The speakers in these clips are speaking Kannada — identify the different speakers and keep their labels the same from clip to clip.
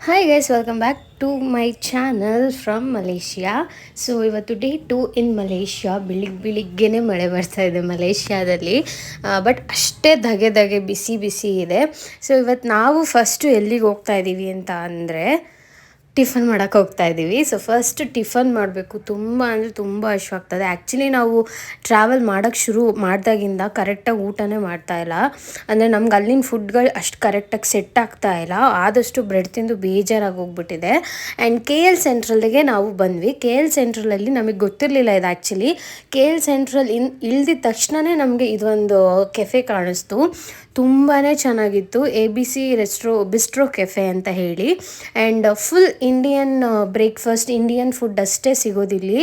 Speaker 1: Hi guys, welcome back to my channel from Malaysia. So ಇವತ್ತು ಡೇ 2 ಇನ್ ಮಲೇಷ್ಯಾ. ಬೆಳಿಗ್ಗೆನೇ ಮಳೆ ಬರ್ತಾ ಇದೆ ಮಲೇಷ್ಯಾದಲ್ಲಿ. ಬಟ್ ಅಷ್ಟೇ ಧಗೆ ಧಗೆ ಬಿಸಿ ಬಿಸಿ ಇದೆ. ಸೊ ಇವತ್ತು ನಾವು ಫಸ್ಟು ಎಲ್ಲಿಗೆ ಹೋಗ್ತಾ ಇದ್ದೀವಿ ಅಂತ ಅಂದರೆ ಟಿಫನ್ ಮಾಡೋಕ್ಕೆ ಹೋಗ್ತಾ ಇದ್ದೀವಿ. ಸೊ ಫಸ್ಟ್ ಟಿಫನ್ ಮಾಡಬೇಕು. ತುಂಬ ಅಂದರೆ ತುಂಬ ಹಶ್ವಾಗ್ತದೆ. ಆ್ಯಕ್ಚುಲಿ ನಾವು ಟ್ರಾವೆಲ್ ಮಾಡೋಕ್ಕೆ ಶುರು ಮಾಡಿದಾಗಿಂದ ಕರೆಕ್ಟಾಗಿ ಊಟನೇ ಮಾಡ್ತಾಯಿಲ್ಲ. ಅಂದರೆ ನಮ್ಗೆ ಅಲ್ಲಿನ ಫುಡ್ಗಳು ಅಷ್ಟು ಕರೆಕ್ಟಾಗಿ ಸೆಟ್ ಆಗ್ತಾ ಇಲ್ಲ. ಆದಷ್ಟು ಬ್ರೆಡ್ ತಿಂದು ಬೇಜಾರಾಗಿ ಹೋಗ್ಬಿಟ್ಟಿದೆ. ಆ್ಯಂಡ್ ಕೆ ಎಲ್ ಸೆಂಟ್ರಲ್ಗೆ ನಾವು ಬಂದ್ವಿ. ಕೆ ಎಲ್ ಸೆಂಟ್ರಲಲ್ಲಿ ನಮಗೆ ಗೊತ್ತಿರಲಿಲ್ಲ ಇದು ಆ್ಯಕ್ಚುಲಿ. ಕೆ ಎಲ್ ಸೆಂಟ್ರಲ್ ಇಳ್ದಿದ ತಕ್ಷಣವೇ ನಮಗೆ ಇದೊಂದು ಕೆಫೆ ಕಾಣಿಸ್ತು. ತುಂಬಾ ಚೆನ್ನಾಗಿತ್ತು. ABC ಬಿಸ್ಟ್ರೋ ಕೆಫೆ ಅಂತ ಹೇಳಿ. And full Indian breakfast, Indian food ಅಷ್ಟೇ ಸಿಗೋದಿಲ್ಲಿ.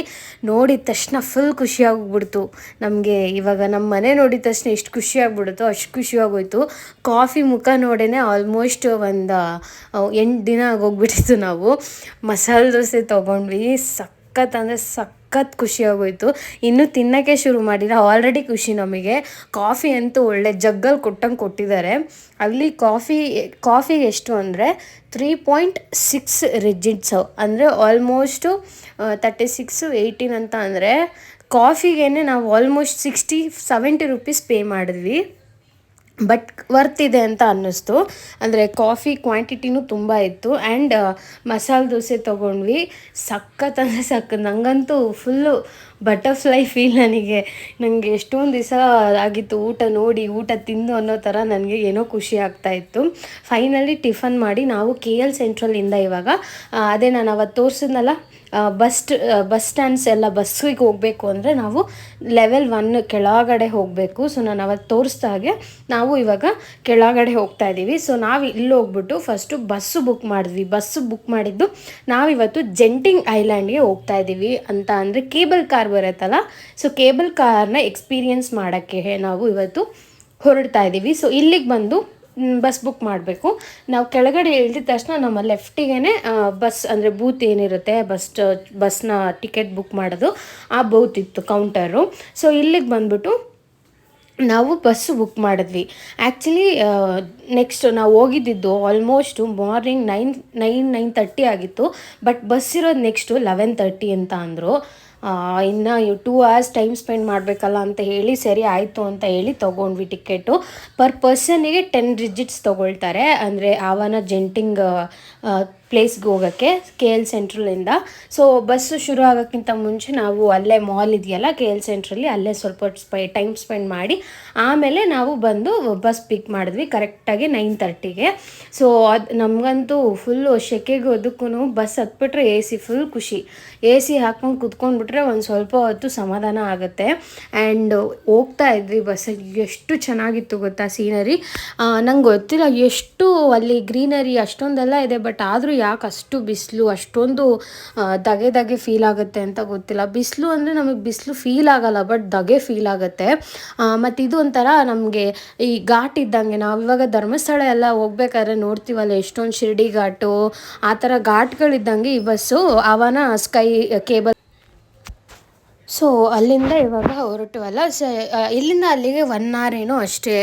Speaker 1: ನೋಡಿದ ತಕ್ಷಣ ಫುಲ್ ಖುಷಿಯಾಗ್ಬಿಡ್ತು ನಮಗೆ. ಇವಾಗ ನಮ್ಮ ಮನೆ ನೋಡಿದ ತಕ್ಷಣ ಎಷ್ಟು ಖುಷಿಯಾಗ್ಬಿಡುತ್ತೋ ಅಷ್ಟು ಖುಷಿಯಾಗೋಯ್ತು. ಕಾಫಿ ಮುಖ ನೋಡೇ ಆಲ್ಮೋಸ್ಟ್ ಒಂದು 8 ದಿನ ಆಗೋಗ್ಬಿಟ್ಟಿತ್ತು. ನಾವು ಮಸಾಲೆ ದೋಸೆ ತೊಗೊಂಡ್ವಿ. ಸಖತ್ ಅಂದರೆ ಸಖತ್ ಖುಷಿಯಾಗೋಯ್ತು. ಇನ್ನೂ ತಿನ್ನೋಕ್ಕೆ ಶುರು ಮಾಡಿಲ್ಲ, ಆಲ್ರೆಡಿ ಖುಷಿ ನಮಗೆ. ಕಾಫಿ ಅಂತೂ ಒಳ್ಳೆ ಜಗ್ಗಲ್ಲಿ ಕೊಟ್ಟಂಗೆ ಕೊಟ್ಟಿದ್ದಾರೆ. ಅಲ್ಲಿ ಕಾಫಿಗೆ ಎಷ್ಟು ಅಂದರೆ 3.6 ರಿಜಿಟ್ಸು, ಅಂದರೆ ಆಲ್ಮೋಸ್ಟು 36 18 ಅಂತ. ಅಂದರೆ ಕಾಫಿಗೇ ನಾವು ಆಲ್ಮೋಸ್ಟ್ 60-70 ರುಪೀಸ್ ಪೇ ಮಾಡಿದ್ವಿ. ಬಟ್ ವರ್ತ್ ಇದೆ ಅಂತ ಅನ್ನಿಸ್ತು. ಅಂದರೆ ಕಾಫಿ ಕ್ವಾಂಟಿಟಿನೂ ತುಂಬ ಇತ್ತು. ಆ್ಯಂಡ್ ಮಸಾಲೆ ದೋಸೆ ತೊಗೊಂಡ್ವಿ. ಸಖತ್ ಅಂದರೆ ಸಖತ್. ನನಗಂತೂ ಫುಲ್ಲು ಬಟರ್ಫ್ಲೈ ಫೀಲ್. ನನಗೆ ಎಷ್ಟೊಂದು ದಿವಸ ಆಗಿತ್ತು ಊಟ ತಿಂದು ಅನ್ನೋ ಥರ ನನಗೆ ಏನೋ ಖುಷಿ ಆಗ್ತಾಯಿತ್ತು. ಫೈನಲಿ ಟಿಫನ್ ಮಾಡಿ ನಾವು ಕೆ ಎಲ್ ಸೆಂಟ್ರಲಿಂದ ಇವಾಗ ಅದೇ ನಾನು ಅವತ್ತು ತೋರಿಸಿದ್ನಲ್ಲ ಬಸ್ ಸ್ಟ್ಯಾಂಡ್ಸ್ ಎಲ್ಲ, ಬಸ್ಸಿಗೆ ಹೋಗಬೇಕು ಅಂದರೆ ನಾವು ಲೆವೆಲ್ 1 ಕೆಳಗಡೆ ಹೋಗಬೇಕು. ಸೊ ನಾನು ಅವತ್ತು ತೋರಿಸ್ದ ಹಾಗೆ ನಾವು ಇವಾಗ ಕೆಳಗಡೆ ಹೋಗ್ತಾ ಇದ್ದೀವಿ. ಸೊ ನಾವು ಇಲ್ಲಿ ಹೋಗ್ಬಿಟ್ಟು ಫಸ್ಟು ಬಸ್ಸು ಬುಕ್ ಮಾಡಿದ್ವಿ. ಬಸ್ಸು ಬುಕ್ ಮಾಡಿದ್ದು ನಾವಿವತ್ತು ಜೆಂಟಿಂಗ್ ಐಲ್ಯಾಂಡ್ಗೆ ಹೋಗ್ತಾ ಇದ್ದೀವಿ ಅಂತ. ಅಂದರೆ ಕೇಬಲ್ ಕಾರ್ ಬರುತ್ತಲ್ಲ, ಸೊ ಕೇಬಲ್ ಕಾರ್ನ ಎಕ್ಸ್ಪೀರಿಯನ್ಸ್ ಮಾಡೋಕ್ಕೆ ನಾವು ಇವತ್ತು ಹೊರಡ್ತಾ ಇದ್ದೀವಿ. ಸೊ ಇಲ್ಲಿಗೆ ಬಂದು ಬಸ್ ಬುಕ್ ಮಾಡಬೇಕು. ನಾವು ಕೆಳಗಡೆ ಇಳಿದ ತಕ್ಷಣ ನಮ್ಮ ಲೆಫ್ಟಿಗೆ ಬಸ್ ಅಂದರೆ ಬೂತ್ ಏನಿರುತ್ತೆ, ಬಸ್ನ ಟಿಕೆಟ್ ಬುಕ್ ಮಾಡೋದು, ಆ ಬೂತ್ ಇತ್ತು, ಕೌಂಟರು. ಸೊ ಇಲ್ಲಿಗೆ ಬಂದ್ಬಿಟ್ಟು ನಾವು ಬಸ್ಸು ಬುಕ್ ಮಾಡಿದ್ವಿ. ಆ್ಯಕ್ಚುಲಿ ನೆಕ್ಸ್ಟ್ ನಾವು ಹೋಗಿದ್ದಿದ್ದು ಆಲ್ಮೋಸ್ಟು ಮಾರ್ನಿಂಗ್ 9:30 ಆಗಿತ್ತು. ಬಟ್ ಬಸ್ ಇರೋದು ನೆಕ್ಸ್ಟು 11:30 ಅಂತ ಅಂದರು. ಇನ್ನು 2 hours ಟೈಮ್ ಸ್ಪೆಂಡ್ ಮಾಡಬೇಕಲ್ಲ ಅಂತ ಹೇಳಿ ಸರಿ ಆಯಿತು ಅಂತ ಹೇಳಿ ತೊಗೊಂಡ್ವಿ ಟಿಕೆಟು. ಪರ್ ಪರ್ಸನಿಗೆ 10 ರಿಜಿಟ್ಸ್ ತೊಗೊಳ್ತಾರೆ. ಅಂದರೆ ಆವನ ಜೆಂಟಿಂಗ್ ಪ್ಲೇಸ್ಗೆ ಹೋಗೋಕ್ಕೆ ಕೆ ಎಲ್ ಸೆಂಟ್ರಲಿಂದ. ಸೊ ಬಸ್ಸು ಶುರು ಆಗೋಕ್ಕಿಂತ ಮುಂಚೆ ನಾವು ಅಲ್ಲೇ ಮಾಲ್ ಇದೆಯಲ್ಲ ಕೆ ಎಲ್ ಸೆಂಟ್ರಲ್ಲಿ, ಅಲ್ಲೇ ಸ್ವಲ್ಪ ಟೈಮ್ ಸ್ಪೆಂಡ್ ಮಾಡಿ ಆಮೇಲೆ ನಾವು ಬಂದು ಬಸ್ ಪಿಕ್ ಮಾಡಿದ್ವಿ ಕರೆಕ್ಟಾಗಿ 9:30ಗೆ. ಸೊ ಅದು ನಮಗಂತೂ ಫುಲ್ಲು ಸೆಕೆಗೆ ಅದಕ್ಕೂ ಬಸ್ ಹತ್ಬಿಟ್ರೆ ಫುಲ್ ಖುಷಿ. AC ಹಾಕ್ಕೊಂಡು ಕುತ್ಕೊಂಡ್ಬಿಟ್ರೆ ಒಂದು ಸ್ವಲ್ಪ ಹೊತ್ತು ಸಮಾಧಾನ ಆಗುತ್ತೆ. ಆ್ಯಂಡ್ ಹೋಗ್ತಾ ಇದ್ವಿ ಬಸ್ಸಲ್ಲಿ. ಎಷ್ಟು ಚೆನ್ನಾಗಿತ್ತು ಗೊತ್ತಾ ಸೀನರಿ. ನಂಗೆ ಗೊತ್ತಿಲ್ಲ ಎಷ್ಟು ಅಲ್ಲಿ ಗ್ರೀನರಿ ಅಷ್ಟೊಂದೆಲ್ಲ ಇದೆ, ಬಟ್ ಆದರೂ ಯಾಕೆ ಅಷ್ಟು ಬಿಸಿಲು, ಅಷ್ಟೊಂದು ಧಗೆ ಫೀಲ್ ಆಗುತ್ತೆ ಅಂತ ಗೊತ್ತಿಲ್ಲ. ಬಿಸಿಲು ಅಂದರೆ ನಮಗೆ ಬಿಸಿಲು ಫೀಲ್ ಆಗಲ್ಲ, ಬಟ್ ಧಗೆ ಫೀಲ್ ಆಗುತ್ತೆ. ಮತ್ತು ಇದು ಒಂಥರ ನಮಗೆ ಈ ಘಾಟ್ ಇದ್ದಂಗೆ. ನಾವು ಇವಾಗ ಧರ್ಮಸ್ಥಳ ಎಲ್ಲ ಹೋಗ್ಬೇಕಾದ್ರೆ ನೋಡ್ತೀವಲ್ಲ ಎಷ್ಟೊಂದು ಶಿರ್ಡಿ ಘಾಟು, ಆ ಥರ ಘಾಟ್ಗಳಿದ್ದಂಗೆ ಈ ಬಸ್ಸು ಅವನ ಸ್ಕೈ ಕೇಬಲ್. ಸೊ ಅಲ್ಲಿಂದ ಇವಾಗ ಹೊರಟುವಲ್ಲ. ಇಲ್ಲಿಂದ ಅಲ್ಲಿಗೆ 1 hour ಏನೋ ಅಷ್ಟೇ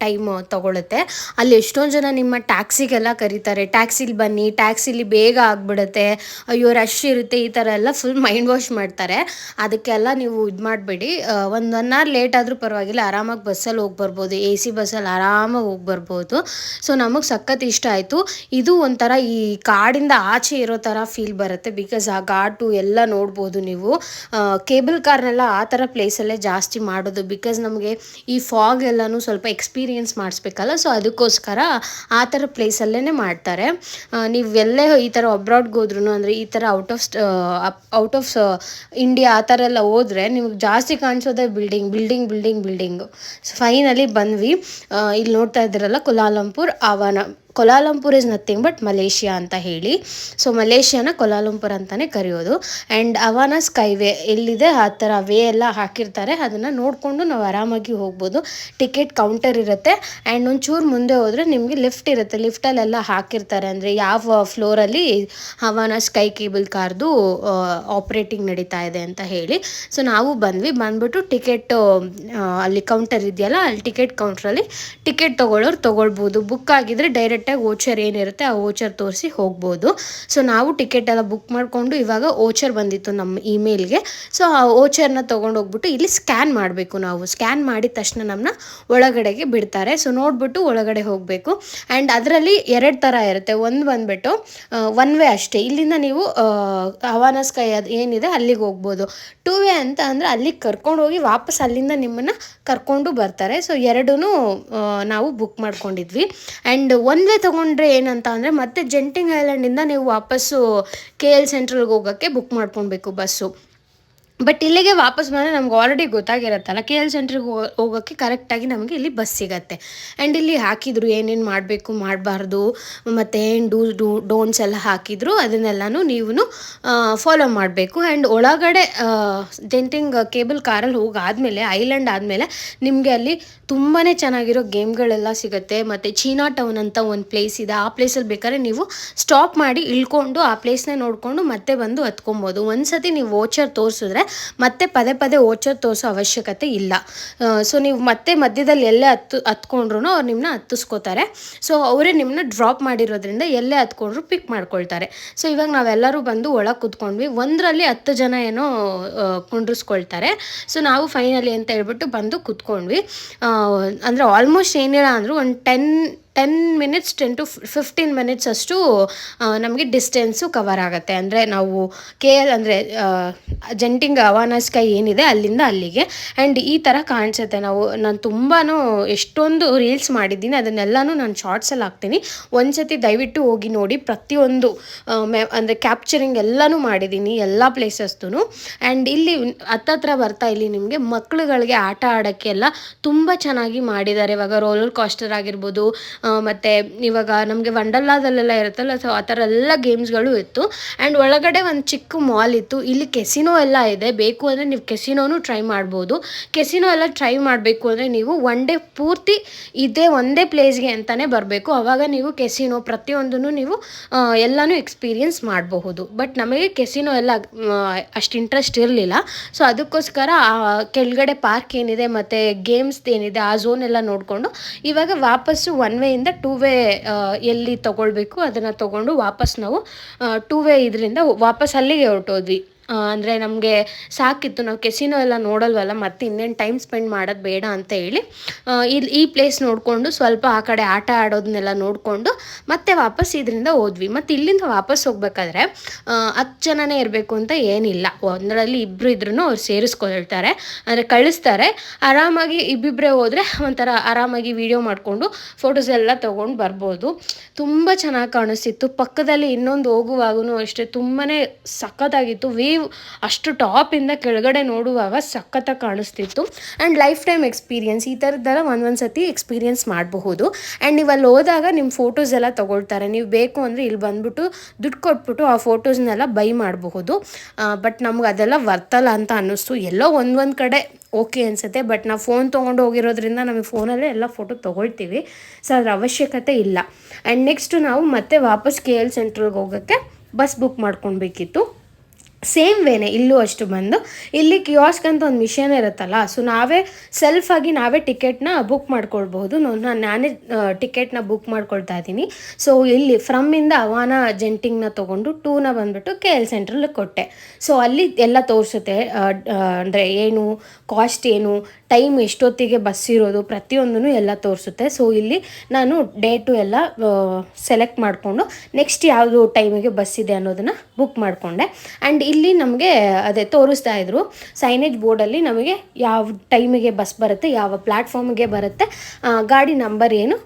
Speaker 1: ಟೈಮು ತೊಗೊಳುತ್ತೆ. ಅಲ್ಲಿ ಎಷ್ಟೊಂದು ಜನ ನಿಮ್ಮ ಟ್ಯಾಕ್ಸಿಗೆಲ್ಲ ಕರೀತಾರೆ, ಟ್ಯಾಕ್ಸಿಲಿ ಬನ್ನಿ, ಟ್ಯಾಕ್ಸಿಲಿ ಬೇಗ ಆಗಿಬಿಡುತ್ತೆ, ಅಯ್ಯೋ ರಶ್ ಇರುತ್ತೆ, ಈ ಥರ ಎಲ್ಲ ಫುಲ್ ಮೈಂಡ್ ವಾಶ್ ಮಾಡ್ತಾರೆ. ಅದಕ್ಕೆಲ್ಲ ನೀವು ಇದು ಮಾಡಬೇಡಿ. ಒಂದು 1 hour ಲೇಟ್ ಆದರೂ ಪರವಾಗಿಲ್ಲ, ಆರಾಮಾಗಿ ಬಸ್ಸಲ್ಲಿ ಹೋಗಿ ಬರ್ಬೋದು. AC ಬಸ್ಸಲ್ಲಿ ಆರಾಮಾಗಿ ಹೋಗಿ ಬರ್ಬೋದು. ಸೊ ನಮಗೆ ಸಖತ್ ಇಷ್ಟ ಆಯಿತು. ಇದು ಒಂಥರ ಈ ಕಾಡಿಂದ ಆಚೆ ಇರೋ ಥರ ಫೀಲ್ ಬರುತ್ತೆ. ಬಿಕಾಸ್ ಆ ಘಾಟು ಎಲ್ಲ ನೋಡ್ಬೋದು ನೀವು. ಕೇಬಲ್ ಕಾರ್ನೆಲ್ಲ ಆ ಥರ ಪ್ಲೇಸಲ್ಲೇ ಜಾಸ್ತಿ ಮಾಡೋದು. ಬಿಕಾಸ್ ನಮಗೆ ಈ ಫಾಗ್ ಎಲ್ಲನೂ ಸ್ವಲ್ಪ ಎಕ್ಸ್ಪೀರಿಯೆನ್ಸ್ ಮಾಡಿಸ್ಬೇಕಲ್ಲ, ಸೊ ಅದಕ್ಕೋಸ್ಕರ ಆ ಥರ ಪ್ಲೇಸಲ್ಲೇ ಮಾಡ್ತಾರೆ. ನೀವು ಎಲ್ಲೇ ಈ ಥರ ಅಬ್ರಾಡ್ಗೆ ಹೋದ್ರೂ, ಅಂದರೆ ಈ ಥರ ಔಟ್ ಆಫ್ ಇಂಡಿಯಾ ಆ ಥರ ಎಲ್ಲ ಹೋದರೆ ನಿಮಗೆ ಜಾಸ್ತಿ ಕಾಣಿಸೋದೇ ಬಿಲ್ಡಿಂಗು. ಸೊ ಫೈನಲಿ ಬಂದ್ವಿ. ಇಲ್ಲಿ ನೋಡ್ತಾ ಇದ್ದೀರಲ್ಲ ಕುಲಾಲಂಪುರ್ ಆವಾನ. ಕೊಲಾಲಂಪುರ್ ಇಸ್ ನಥಿಂಗ್ ಬಟ್ ಮಲೇಷ್ಯಾ ಅಂತ ಹೇಳಿ. ಸೊ ಮಲೇಷ್ಯಾನ ಕೊಲಾಲಂಪುರ್ ಅಂತಲೇ ಕರೆಯೋದು. ಆ್ಯಂಡ್ ಅವಾನ ಸ್ಕೈವೇ ಎಲ್ಲಿದೆ ಆ ಥರ ವೇ ಎಲ್ಲ ಹಾಕಿರ್ತಾರೆ, ಅದನ್ನು ನೋಡಿಕೊಂಡು ನಾವು ಆರಾಮಾಗಿ ಹೋಗ್ಬೋದು. ಟಿಕೆಟ್ ಕೌಂಟರ್ ಇರುತ್ತೆ. ಆ್ಯಂಡ್ ಒಂಚೂರು ಮುಂದೆ ಹೋದರೆ ನಿಮಗೆ ಲಿಫ್ಟ್ ಇರುತ್ತೆ. ಲಿಫ್ಟಲ್ಲೆಲ್ಲ ಹಾಕಿರ್ತಾರೆ, ಅಂದರೆ ಯಾವ ಫ್ಲೋರಲ್ಲಿ ಹವಾನ ಸ್ಕೈ ಕೇಬಲ್ ಕಾರ್ದು ಆಪ್ರೇಟಿಂಗ್ ನಡೀತಾ ಇದೆ ಅಂತ ಹೇಳಿ. ಸೊ ನಾವು ಬಂದ್ಬಿಟ್ಟು ಟಿಕೆಟು ಅಲ್ಲಿ ಕೌಂಟರ್ ಇದೆಯಲ್ಲ, ಅಲ್ಲಿ ಟಿಕೆಟ್ ಕೌಂಟ್ರಲ್ಲಿ ಟಿಕೆಟ್ ತೊಗೊಳ್ಳೋರು ತೊಗೊಳ್ಬೋದು. ಬುಕ್ ಆಗಿದ್ರೆ ಡೈರೆಕ್ಟ್ ಡೈರೆಕ್ಟಾಗಿ ಓಚರ್ ಏನಿರುತ್ತೆ ಆ ಓಚರ್ ತೋರಿಸಿ ಹೋಗ್ಬೋದು. ಸೊ ನಾವು ಟಿಕೆಟ್ ಎಲ್ಲ ಬುಕ್ ಮಾಡಿಕೊಂಡು ಇವಾಗ ಓಚರ್ ಬಂದಿತ್ತು ನಮ್ಮ ಇಮೇಲ್ಗೆ. ಸೊ ಆ ಓಚರ್ನ ತೊಗೊಂಡೋಗ್ಬಿಟ್ಟು ಇಲ್ಲಿ ಸ್ಕ್ಯಾನ್ ಮಾಡಬೇಕು. ನಾವು ಸ್ಕ್ಯಾನ್ ಮಾಡಿದ ತಕ್ಷಣ ನಮ್ಮನ್ನ ಒಳಗಡೆಗೆ ಬಿಡ್ತಾರೆ. ಸೊ ನೋಡಿಬಿಟ್ಟು ಒಳಗಡೆ ಹೋಗಬೇಕು. ಆ್ಯಂಡ್ ಅದರಲ್ಲಿ 2 ಥರ ಇರುತ್ತೆ. ಒಂದು ಬಂದುಬಿಟ್ಟು ಒನ್ ವೇ ಅಷ್ಟೇ, ಇಲ್ಲಿಂದ ನೀವು ಹವಾನ ಸ್ಕೈ ಅದು ಏನಿದೆ ಅಲ್ಲಿಗೆ ಹೋಗ್ಬೋದು. 2 ವೇ ಅಂತ ಅಂದರೆ ಅಲ್ಲಿಗೆ ಕರ್ಕೊಂಡು ಹೋಗಿ ವಾಪಸ್ ಅಲ್ಲಿಂದ ನಿಮ್ಮನ್ನು ಕರ್ಕೊಂಡು ಬರ್ತಾರೆ. ಸೊ ಎರಡೂ ನಾವು ಬುಕ್ ಮಾಡ್ಕೊಂಡಿದ್ವಿ. ಆ್ಯಂಡ್ ಒನ್ ವೇ ತೊಗೊಂಡ್ರೆ ಏನಂತ ಅಂದರೆ ಮತ್ತೆ ಜೆಂಟಿಂಗ್ ಐಲ್ಯಾಂಡಿಂದ ನೀವು ವಾಪಸ್ಸು KL ಸೆಂಟ್ರಲ್ಗೆ ಹೋಗೋಕ್ಕೆ ಬುಕ್ ಮಾಡ್ಕೊಳ್ಬೇಕು ಬಸ್ಸು. ಬಟ್ ಇಲ್ಲಿಗೆ ವಾಪಸ್ ಬಂದರೆ ನಮ್ಗೆ ಆಲ್ರೆಡಿ ಗೊತ್ತಾಗಿರುತ್ತಲ್ಲ, KL ಸೆಂಟ್ರಿಗೆ ಹೋಗೋಕ್ಕೆ ಕರೆಕ್ಟಾಗಿ ನಮಗೆ ಇಲ್ಲಿ ಬಸ್ ಸಿಗತ್ತೆ. ಆ್ಯಂಡ್ ಇಲ್ಲಿ ಹಾಕಿದ್ರು ಏನೇನು ಮಾಡಬೇಕು ಮಾಡಬಾರ್ದು ಮತ್ತು ಏನು ಡೋಂಟ್ಸ್ ಎಲ್ಲ ಹಾಕಿದ್ರು. ಅದನ್ನೆಲ್ಲನೂ ನೀವು ಫಾಲೋ ಮಾಡಬೇಕು. ಆ್ಯಂಡ್ ಒಳಗಡೆ ಜೆಂಟಿಂಗ್ ಕೇಬಲ್ ಕಾರಲ್ಲಿ ಹೋಗಾದ್ಮೇಲೆ ಐಲ್ಯಾಂಡ್ ಆದಮೇಲೆ ನಿಮಗೆ ಅಲ್ಲಿ ತುಂಬಾ ಚೆನ್ನಾಗಿರೋ ಗೇಮ್ಗಳೆಲ್ಲ ಸಿಗುತ್ತೆ. ಮತ್ತು ಚೀನಾ ಟೌನ್ ಅಂತ ಒಂದು ಪ್ಲೇಸ್ ಇದೆ. ಆ ಪ್ಲೇಸಲ್ಲಿ ಬೇಕಾದ್ರೆ ನೀವು ಸ್ಟಾಪ್ ಮಾಡಿ ಇಳ್ಕೊಂಡು ಆ ಪ್ಲೇಸ್ನೇ ನೋಡಿಕೊಂಡು ಮತ್ತೆ ಬಂದು ಹತ್ಕೊಬೋದು. ಒಂದು ಸತಿ ನೀವು ವೋಚರ್ ತೋರಿಸಿದ್ರೆ ಮತ್ತೆ ಪದೇ ಪದೇ ಓಚರ್ ತೋರಿಸೋ ಅವಶ್ಯಕತೆ ಇಲ್ಲ. ಸೊ ನೀವು ಮತ್ತೆ ಮಧ್ಯದಲ್ಲಿ ಎಲ್ಲೇ ಹತ್ಕೊಂಡ್ರು ಅವ್ರು ನಿಮ್ಮನ್ನ ಹತ್ತಿಸ್ಕೋತಾರೆ. ಸೊ ಅವರೇ ನಿಮ್ಮನ್ನ ಡ್ರಾಪ್ ಮಾಡಿರೋದ್ರಿಂದ ಎಲ್ಲೇ ಹತ್ಕೊಂಡ್ರು ಪಿಕ್ ಮಾಡ್ಕೊಳ್ತಾರೆ. ಸೊ ಇವಾಗ ನಾವೆಲ್ಲರೂ ಬಂದು ಒಳಗೆ ಕೂತ್ಕೊಂಡ್ವಿ. ಒಂದರಲ್ಲಿ 10 ಜನ ಏನೋ ಕುಂಡ್ರಿಸ್ಕೊಳ್ತಾರೆ. ಸೊ ನಾವು ಫೈನಲಿ ಅಂತ ಹೇಳ್ಬಿಟ್ಟು ಬಂದು ಕೂತ್ಕೊಂಡ್ವಿ. ಅಂದರೆ ಆಲ್ಮೋಸ್ಟ್ ಏನಿಲ್ಲ ಅಂದರೂ ಒಂದು 10 ಮಿನಿಟ್ಸ್ 10 to 15 ಮಿನಿಟ್ಸ್ ಅಷ್ಟು ನಮಗೆ ಡಿಸ್ಟೆನ್ಸು ಕವರ್ ಆಗುತ್ತೆ. ಅಂದರೆ ನಾವು KL ಅಂದರೆ ಜೆಂಟಿಂಗ್ ಹವಾನ ಸ್ಕೈ ಏನಿದೆ ಅಲ್ಲಿಂದ ಅಲ್ಲಿಗೆ. ಆ್ಯಂಡ್ ಈ ಥರ ಕಾಣಿಸುತ್ತೆ. ನಾನು ತುಂಬಾ ಎಷ್ಟೊಂದು ರೀಲ್ಸ್ ಮಾಡಿದ್ದೀನಿ, ಅದನ್ನೆಲ್ಲನೂ ನಾನು ಶಾರ್ಟ್ಸಲ್ಲಿ ಹಾಕ್ತೀನಿ. ಒಂದು ಸತಿ ದಯವಿಟ್ಟು ಹೋಗಿ ನೋಡಿ. ಪ್ರತಿಯೊಂದು ಅಂದರೆ ಕ್ಯಾಪ್ಚರಿಂಗ್ ಎಲ್ಲನೂ ಮಾಡಿದ್ದೀನಿ, ಎಲ್ಲ ಪ್ಲೇಸಸ್ದು. ಆ್ಯಂಡ್ ಇಲ್ಲಿ ಹತ್ತತ್ರ ಬರ್ತಾ ಇಲ್ಲಿ ನಿಮಗೆ ಮಕ್ಕಳುಗಳಿಗೆ ಆಟ ಆಡೋಕ್ಕೆಲ್ಲ ತುಂಬ ಚೆನ್ನಾಗಿ ಮಾಡಿದ್ದಾರೆ. ಇವಾಗ ರೋಲರ್ ಕಾಸ್ಟರ್ ಆಗಿರ್ಬೋದು, ಮತ್ತು ಇವಾಗ ನಮಗೆ ವಂಡರ್ಲಾದಲ್ಲೆಲ್ಲ ಇರುತ್ತಲ್ಲ, ಸೊ ಆ ಥರ ಎಲ್ಲ ಗೇಮ್ಸ್ಗಳು ಇತ್ತು. ಆ್ಯಂಡ್ ಒಳಗಡೆ ಒಂದು ಚಿಕ್ಕ ಮಾಲ್ ಇತ್ತು. ಇಲ್ಲಿ ಕೆಸಿನೋ ಎಲ್ಲ ಇದೆ. ಬೇಕು ಅಂದರೆ ನೀವು ಕೆಸಿನೋನು ಟ್ರೈ ಮಾಡ್ಬೋದು. ಕೆಸಿನೋ ಎಲ್ಲ ಟ್ರೈ ಮಾಡಬೇಕು ಅಂದರೆ ನೀವು ಒನ್ ಡೇ ಪೂರ್ತಿ ಇದೇ ಒಂದೇ ಪ್ಲೇಸ್ಗೆ ಅಂತಲೇ ಬರಬೇಕು. ಆವಾಗ ನೀವು ಕೆಸಿನೋ ಪ್ರತಿಯೊಂದನ್ನು ನೀವು ಎಲ್ಲನೂ ಎಕ್ಸ್ಪೀರಿಯನ್ಸ್ ಮಾಡಬಹುದು. ಬಟ್ ನಮಗೆ ಕೆಸಿನೋ ಎಲ್ಲ ಅಷ್ಟು ಇಂಟ್ರೆಸ್ಟ್ ಇರಲಿಲ್ಲ. ಸೊ ಅದಕ್ಕೋಸ್ಕರ ಕೆಳಗಡೆ ಪಾರ್ಕ್ ಏನಿದೆ ಮತ್ತು ಗೇಮ್ಸ್ ಏನಿದೆ ಆ ಝೋನ್ ಎಲ್ಲ ನೋಡಿಕೊಂಡು ಇವಾಗ ವಾಪಸ್ಸು 1 ವೇ ಇಂದ 2 ವೇ ಎಲ್ಲಿ ತೊಗೊಳ್ಬೇಕು ಅದನ್ನು ತೊಗೊಂಡು ವಾಪಸ್ ನಾವು 2 ವೇ ಇದರಿಂದ ವಾಪಸ್ ಅಲ್ಲಿಗೆ ಹೊರಟೋದ್ವಿ. ಅಂದರೆ ನಮಗೆ ಸಾಕಿತ್ತು, ನಾವು ಕೆಸಿನೋ ಎಲ್ಲ ನೋಡಲ್ವಲ್ಲ, ಮತ್ತೆ ಇನ್ನೇನು ಟೈಮ್ ಸ್ಪೆಂಡ್ ಮಾಡೋದು ಬೇಡ ಅಂತ ಹೇಳಿ ಇಲ್ಲಿ ಈ ಪ್ಲೇಸ್ ನೋಡಿಕೊಂಡು ಸ್ವಲ್ಪ ಆ ಕಡೆ ಆಟ ಆಡೋದನ್ನೆಲ್ಲ ನೋಡಿಕೊಂಡು ಮತ್ತೆ ವಾಪಸ್ ಇದರಿಂದ ಹೋದ್ವಿ. ಮತ್ತು ಇಲ್ಲಿಂದ ವಾಪಸ್ ಹೋಗ್ಬೇಕಾದ್ರೆ 10 ಜನನೇ ಇರಬೇಕು ಅಂತ ಏನಿಲ್ಲ. ಒಂದರಲ್ಲಿ ಇಬ್ಬರು ಇದ್ರೂ ಅವ್ರು ಸೇರಿಸ್ಕೊಳ್ತಾರೆ, ಅಂದರೆ ಕಳಿಸ್ತಾರೆ. ಆರಾಮಾಗಿ ಇಬ್ಬಿಬ್ಬರೇ ಹೋದರೆ ಒಂಥರ ಆರಾಮಾಗಿ ವೀಡಿಯೋ ಮಾಡಿಕೊಂಡು ಫೋಟೋಸ್ ಎಲ್ಲ ತೊಗೊಂಡು ಬರ್ಬೋದು. ತುಂಬ ಚೆನ್ನಾಗಿ ಕಾಣಿಸ್ತಿತ್ತು. ಪಕ್ಕದಲ್ಲಿ ಇನ್ನೊಂದು ಹೋಗುವಾಗೂ ಅಷ್ಟೇ ತುಂಬಾ ಸಖತ್ತಾಗಿತ್ತು. ವೇವ್ ಅಷ್ಟು ಟಾಪಿಂದ ಕೆಳಗಡೆ ನೋಡುವಾಗ ಸಖತ್ತಾಗಿ ಕಾಣಿಸ್ತಿತ್ತು. ಆ್ಯಂಡ್ ಲೈಫ್ ಟೈಮ್ ಎಕ್ಸ್ಪೀರಿಯನ್ಸ್ ಈ ಥರದ್ದೆಲ್ಲ ಒಂದೊಂದು ಸತಿ ಎಕ್ಸ್ಪೀರಿಯನ್ಸ್ ಮಾಡಬಹುದು. ಆ್ಯಂಡ್ ನೀವು ಅಲ್ಲಿ ಹೋದಾಗ ನಿಮ್ಮ ಫೋಟೋಸ್ ಎಲ್ಲ ತೊಗೊಳ್ತಾರೆ. ನೀವು ಬೇಕು ಅಂದರೆ ಇಲ್ಲಿ ಬಂದುಬಿಟ್ಟು ದುಡ್ಡು ಕೊಟ್ಬಿಟ್ಟು ಆ ಫೋಟೋಸ್ನೆಲ್ಲ ಬೈ ಮಾಡಬಹುದು. ಬಟ್ ನಮ್ಗೆ ಅದೆಲ್ಲ ವರ್ತಲ್ಲ ಅಂತ ಅನ್ನಿಸ್ತು. ಎಲ್ಲೋ ಒಂದೊಂದು ಕಡೆ ಓಕೆ ಅನಿಸುತ್ತೆ. ಬಟ್ ನಾವು ಫೋನ್ ತೊಗೊಂಡು ಹೋಗಿರೋದ್ರಿಂದ ನಮಗೆ ಫೋನಲ್ಲೇ ಎಲ್ಲ ಫೋಟೋ ತೊಗೊಳ್ತೀವಿ. ಸೊ ಅದ್ರ ಅವಶ್ಯಕತೆ ಇಲ್ಲ. ಆ್ಯಂಡ್ ನೆಕ್ಸ್ಟು ನಾವು ಮತ್ತೆ ವಾಪಸ್ KL ಸೆಂಟ್ರಲ್ಗೆ ಹೋಗೋಕ್ಕೆ ಬಸ್ ಬುಕ್ ಮಾಡ್ಕೊಳ್ಬೇಕಿತ್ತು. ಸೇಮ್ ವೇನೆ ಇಲ್ಲೂ ಅಷ್ಟು ಬಂದು ಇಲ್ಲಿ ಕಿಯಾಸ್ಕ್ ಅಂತ ಒಂದು ಮಿಷನ್ ಇರುತ್ತಲ್ಲ, ಸೊ ನಾವೇ ಸೆಲ್ಫಾಗಿ ನಾವೇ ಟಿಕೆಟ್ನ ಬುಕ್ ಮಾಡ್ಕೊಳ್ಬಹುದು. ನಾನೇ ಟಿಕೆಟ್ನ ಬುಕ್ ಮಾಡ್ಕೊಳ್ತಾ ಇದ್ದೀನಿ. ಸೊ ಇಲ್ಲಿ ಫ್ರಮ್ಮಿಂದ ಹವಾನ ಜೆಂಟಿಂಗ್ನ ತೊಗೊಂಡು 2ನ ಬಂದುಬಿಟ್ಟು KL ಸೆಂಟ್ರಲ್ಗೆ ಕೊಟ್ಟೆ. ಸೊ ಅಲ್ಲಿ ಎಲ್ಲ ತೋರಿಸುತ್ತೆ, ಅಂದರೆ ಏನು ಕಾಸ್ಟ್, ಏನು ಟೈಮ್, ಎಷ್ಟೊತ್ತಿಗೆ ಬಸ್ ಇರೋದು, ಪ್ರತಿಯೊಂದೂ ಎಲ್ಲ ತೋರಿಸುತ್ತೆ. ಸೊ ಇಲ್ಲಿ ನಾನು ಡೇಟು ಎಲ್ಲ ಸೆಲೆಕ್ಟ್ ಮಾಡಿಕೊಂಡು ನೆಕ್ಸ್ಟ್ ಯಾವುದು ಟೈಮಿಗೆ ಬಸ್ ಇದೆ ಅನ್ನೋದನ್ನು ಬುಕ್ ಮಾಡಿಕೊಂಡೆ. ಆ್ಯಂಡ್ ಇಲ್ಲಿ ನಮಗೆ ಅದೇ ತೋರಿಸ್ತಾ ಇದ್ರು ಸೈನೇಜ್ ಬೋರ್ಡಲ್ಲಿ ನಮಗೆ ಯಾವ ಟೈಮಿಗೆ ಬಸ್ ಬರುತ್ತೆ, ಯಾವ ಪ್ಲ್ಯಾಟ್ಫಾರ್ಮಿಗೆ ಬರುತ್ತೆ, ಗಾಡಿ ನಂಬರ್ ಏನು,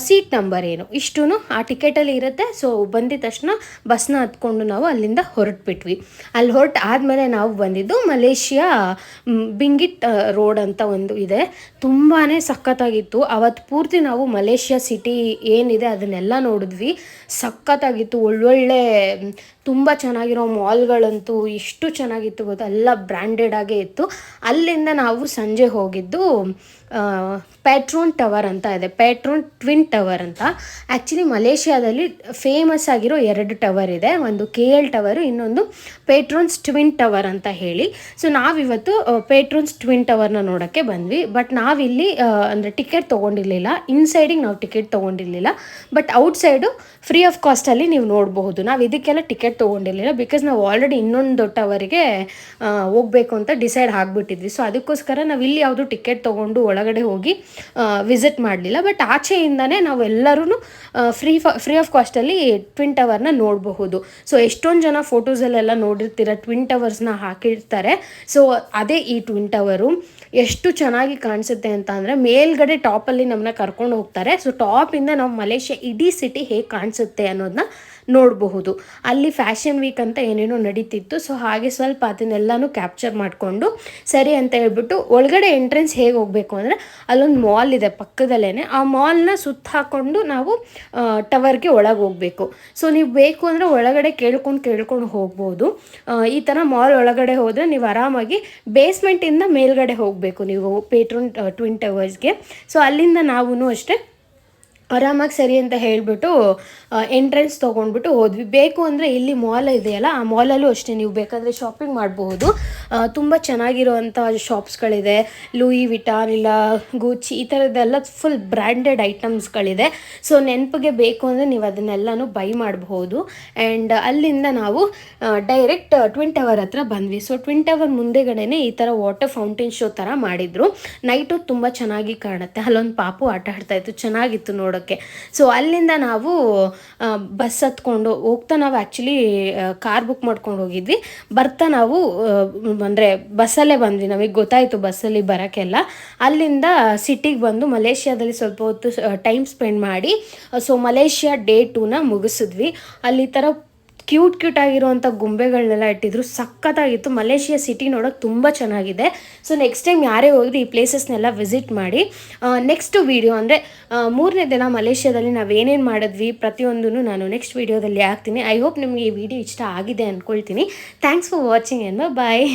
Speaker 1: ಸೀಟ್ ನಂಬರ್ ಏನು, ಇಷ್ಟೂ ಆ ಟಿಕೆಟಲ್ಲಿ ಇರುತ್ತೆ. ಸೊ ಬಂದಿದ ತಕ್ಷಣ ಬಸ್ನ ಹತ್ಕೊಂಡು ನಾವು ಅಲ್ಲಿಂದ ಹೊರಟ್ಬಿಟ್ವಿ. ಅಲ್ಲಿ ಆದಮೇಲೆ ನಾವು ಬಂದಿದ್ದು ಮಲೇಷಿಯಾ ಬಿಂಗಿಟ್ ರೋಡ್ ಅಂತ ಒಂದು ಇದೆ. ತುಂಬಾ ಸಖತ್ತಾಗಿತ್ತು. ಅವತ್ತು ಪೂರ್ತಿ ನಾವು ಮಲೇಷಿಯಾ ಸಿಟಿ ಏನಿದೆ ಅದನ್ನೆಲ್ಲ ನೋಡಿದ್ವಿ. ಸಖತ್ತಾಗಿತ್ತು. ಒಳ್ಳೊಳ್ಳೆ ತುಂಬ ಚೆನ್ನಾಗಿರೋ ಮಾಲ್ಗಳಂತೂ ಎಷ್ಟು ಚೆನ್ನಾಗಿತ್ತು ಗೊತ್ತಾ, ಎಲ್ಲ ಬ್ರ್ಯಾಂಡೆಡ್ ಆಗೇ ಇತ್ತು. ಅಲ್ಲಿಂದ ನಾವು ಸಂಜೆ ಹೋಗಿದ್ದು ಪೆಟ್ರೋನ್ ಟವರ್ ಅಂತ ಇದೆ, ಪೆಟ್ರೋನ್ ಟ್ವಿನ್ ಟವರ್ ಅಂತ. ಆ್ಯಕ್ಚುಲಿ ಮಲೇಷ್ಯಾದಲ್ಲಿ ಫೇಮಸ್ ಆಗಿರೋ 2 ಟವರ್ ಇದೆ, ಒಂದು KL ಟವರು, ಇನ್ನೊಂದು ಪೆಟ್ರೋನ್ಸ್ ಟ್ವಿನ್ ಟವರ್ ಅಂತ ಹೇಳಿ. ಸೊ ನಾವಿವತ್ತು ಪೆಟ್ರೋನ್ಸ್ ಟ್ವಿನ್ ಟವರ್ನ ನೋಡೋಕ್ಕೆ ಬಂದ್ವಿ. ಬಟ್ ನಾವಿಲ್ಲಿ ಅಂದರೆ ಟಿಕೆಟ್ ತೊಗೊಂಡಿರಲಿಲ್ಲ, ಇನ್ಸೈಡಿಗೆ ನಾವು ಟಿಕೆಟ್ ತೊಗೊಂಡಿರಲಿಲ್ಲ. ಬಟ್ ಔಟ್ಸೈಡು ಫ್ರೀ ಆಫ್ ಕಾಸ್ಟಲ್ಲಿ ನೀವು ನೋಡಬಹುದು. ನಾವು ಇದಕ್ಕೆಲ್ಲ ಟಿಕೆಟ್ ತೊಗೊಂಡಿರಲಿಲ್ಲ, ಬಿಕಾಸ್ ನಾವು ಆಲ್ರೆಡಿ ಇನ್ನೊಂದು ಟವರಿಗೆ ಹೋಗಬೇಕು ಅಂತ ಡಿಸೈಡ್ ಆಗಿಬಿಟ್ಟಿದ್ವಿ. ಸೊ ಅದಕ್ಕೋಸ್ಕರ ನಾವು ಇಲ್ಲಿ ಯಾವುದು ಟಿಕೆಟ್ ತೊಗೊಂಡು ಒಳಗಡೆ ಹೋಗಿ ವಿಸಿಟ್ ಮಾಡಲಿಲ್ಲ. ಬಟ್ ಆಚೆಯಿಂದನೇ ನಾವು ಎಲ್ಲರೂ ಫ್ರೀ ಆಫ್ ಕಾಸ್ಟಲ್ಲಿ ಟ್ವಿನ್ ಟವರ್ನ ನೋಡಬಹುದು. ಸೊ ಎಷ್ಟೊಂದು ಜನ ಫೋಟೋಸಲ್ಲೆಲ್ಲ ನೋಡಿರ್ತೀರ, ಟ್ವಿನ್ ಟವರ್ಸ್ನ ಹಾಕಿರ್ತಾರೆ. ಸೊ ಅದೇ ಈ ಟ್ವಿನ್ ಟವರು. ಎಷ್ಟು ಚೆನ್ನಾಗಿ ಕಾಣಿಸುತ್ತೆ ಅಂತ ಅಂದರೆ, ಮೇಲ್ಗಡೆ ಟಾಪಲ್ಲಿ ನಮ್ಮನ್ನ ಕರ್ಕೊಂಡು ಹೋಗ್ತಾರೆ. ಸೊ ಟಾಪಿಂದ ನಾವು ಮಲೇಷ್ಯಾ ಇಡೀ ಸಿಟಿ ಹೇಗೆ ಕಾಣಿಸುತ್ತೆ ಅನ್ನೋದನ್ನ ನೋಡಬಹುದು. ಅಲ್ಲಿ ಫ್ಯಾಷನ್ ವೀಕ್ ಅಂತ ಏನೇನೋ ನಡೀತಿತ್ತು. ಸೊ ಹಾಗೆ ಸ್ವಲ್ಪ ಅದನ್ನೆಲ್ಲನೂ ಕ್ಯಾಪ್ಚರ್ ಮಾಡಿಕೊಂಡು ಸರಿ ಅಂತ ಹೇಳ್ಬಿಟ್ಟು ಒಳಗಡೆ ಎಂಟ್ರೆನ್ಸ್ ಹೇಗೆ ಹೋಗಬೇಕು ಅಂದರೆ, ಅಲ್ಲೊಂದು ಮಾಲ್ ಇದೆ ಪಕ್ಕದಲ್ಲೇ. ಆ ಮಾಲ್ನ ಸುತ್ತ ಹಾಕ್ಕೊಂಡು ನಾವು ಟವರ್ಗೆ ಒಳಗೆ ಹೋಗಬೇಕು. ಸೊ ನೀವು ಬೇಕು ಅಂದರೆ ಒಳಗಡೆ ಕೇಳ್ಕೊಂಡು ಹೋಗ್ಬೋದು. ಈ ಥರ ಮಾಲ್ ಒಳಗಡೆ ಹೋದರೆ ನೀವು ಆರಾಮಾಗಿ ಬೇಸ್ಮೆಂಟಿಂದ ಮೇಲ್ಗಡೆ ಹೋಗಬೇಕು ನೀವು ಪೆಟ್ರೋನ್ ಟ್ವಿನ್ ಟವರ್ಸ್ಗೆ. ಸೊ ಅಲ್ಲಿಂದ ನಾವೂ ಅಷ್ಟೇ ಆರಾಮಾಗಿ ಸರಿ ಅಂತ ಹೇಳಿಬಿಟ್ಟು ಎಂಟ್ರೆನ್ಸ್ ತೊಗೊಂಡ್ಬಿಟ್ಟು ಹೋದ್ವಿ. ಬೇಕು ಅಂದರೆ ಇಲ್ಲಿ ಮಾಲ್ ಇದೆಯಲ್ಲ, ಆ ಮಾಲಲ್ಲೂ ಅಷ್ಟೇ ನೀವು ಬೇಕಾದರೆ ಶಾಪಿಂಗ್ ಮಾಡಬಹುದು. ತುಂಬ ಚೆನ್ನಾಗಿರುವಂಥ ಶಾಪ್ಸ್ಗಳಿದೆ. ಲೂಯಿ ವಿಟಾನ್ ಇಲ್ಲ ಗೂಚಿ ಈ ಥರದ್ದೆಲ್ಲ ಫುಲ್ ಬ್ರ್ಯಾಂಡೆಡ್ ಐಟಮ್ಸ್ಗಳಿದೆ. ಸೊ ನೆನಪಿಗೆ ಬೇಕು ಅಂದರೆ ನೀವು ಅದನ್ನೆಲ್ಲನೂ ಬೈ ಮಾಡಬಹುದು. ಆ್ಯಂಡ್ ಅಲ್ಲಿಂದ ನಾವು ಡೈರೆಕ್ಟ್ ಟ್ವಿನ್ ಟವರ್ ಹತ್ರ ಬಂದ್ವಿ. ಸೊ ಟ್ವಿನ್ ಟವರ್ ಮುಂದೆಗಡೆನೇ ಈ ಥರ ವಾಟರ್ ಫೌಂಟೇನ್ ಶೋ ಥರ ಮಾಡಿದರು. ನೈಟು ತುಂಬ ಚೆನ್ನಾಗಿ ಕಾಣುತ್ತೆ. ಅಲ್ಲೊಂದು ಪಾಪು ಆಟ ಆಡ್ತಾಯಿತ್ತು, ಚೆನ್ನಾಗಿತ್ತು ನೋಡೋಕ್ಕೆ. ಸೊ ಅಲ್ಲಿಂದ ನಾವು ಬಸ್ ಹತ್ಕೊಂಡು ಹೋಗ್ತಾ, ನಾವು ಆ್ಯಕ್ಚುಲಿ ಕಾರ್ ಬುಕ್ ಮಾಡ್ಕೊಂಡು ಹೋಗಿದ್ವಿ. ಬರ್ತಾ ನಾವು ಅಂದರೆ ಬಸ್ಸಲ್ಲೇ ಬಂದ್ವಿ. ನಮಗೆ ಗೊತ್ತಾಯಿತು ಬಸ್ಸಲ್ಲಿ ಬರೋಕ್ಕೆಲ್ಲ. ಅಲ್ಲಿಂದ ಸಿಟಿಗೆ ಬಂದು ಮಲೇಷ್ಯಾದಲ್ಲಿ ಸ್ವಲ್ಪ ಹೊತ್ತು ಟೈಮ್ ಸ್ಪೆಂಡ್ ಮಾಡಿ ಸೊ ಮಲೇಷ್ಯಾ ಡೇ 2ನ ಮುಗಿಸಿದ್ವಿ. ಅಲ್ಲಿ ಥರ ಕ್ಯೂಟ್ ಆಗಿರುವಂಥ ಗೊಂಬೆಗಳನ್ನೆಲ್ಲ ಇಟ್ಟಿದ್ರು, ಸಖತ್ತಾಗಿತ್ತು. ಮಲೇಷ್ಯಾ ಸಿಟಿ ನೋಡೋಕೆ ತುಂಬ ಚೆನ್ನಾಗಿದೆ. ಸೊ ನೆಕ್ಸ್ಟ್ ಟೈಮ್ ಯಾರೇ ಹೋದ್ರೆ ಈ ಪ್ಲೇಸಸ್ನೆಲ್ಲ ವಿಸಿಟ್ ಮಾಡಿ. ನೆಕ್ಸ್ಟ್ ವೀಡಿಯೋ ಅಂದರೆ 3ನೇ ದಿನ ಮಲೇಷ್ಯಾದಲ್ಲಿ ನಾವೇನೇನು ಮಾಡಿದ್ವಿ ಪ್ರತಿಯೊಂದೂ ನಾನು ನೆಕ್ಸ್ಟ್ ವೀಡಿಯೋದಲ್ಲಿ ಹಾಕ್ತೀನಿ. ಐ ಹೋಪ್ ನಿಮಗೆ ಈ ವಿಡಿಯೋ ಇಷ್ಟ ಆಗಿದೆ ಅಂದ್ಕೊಳ್ತೀನಿ. Thanks for watching and bye.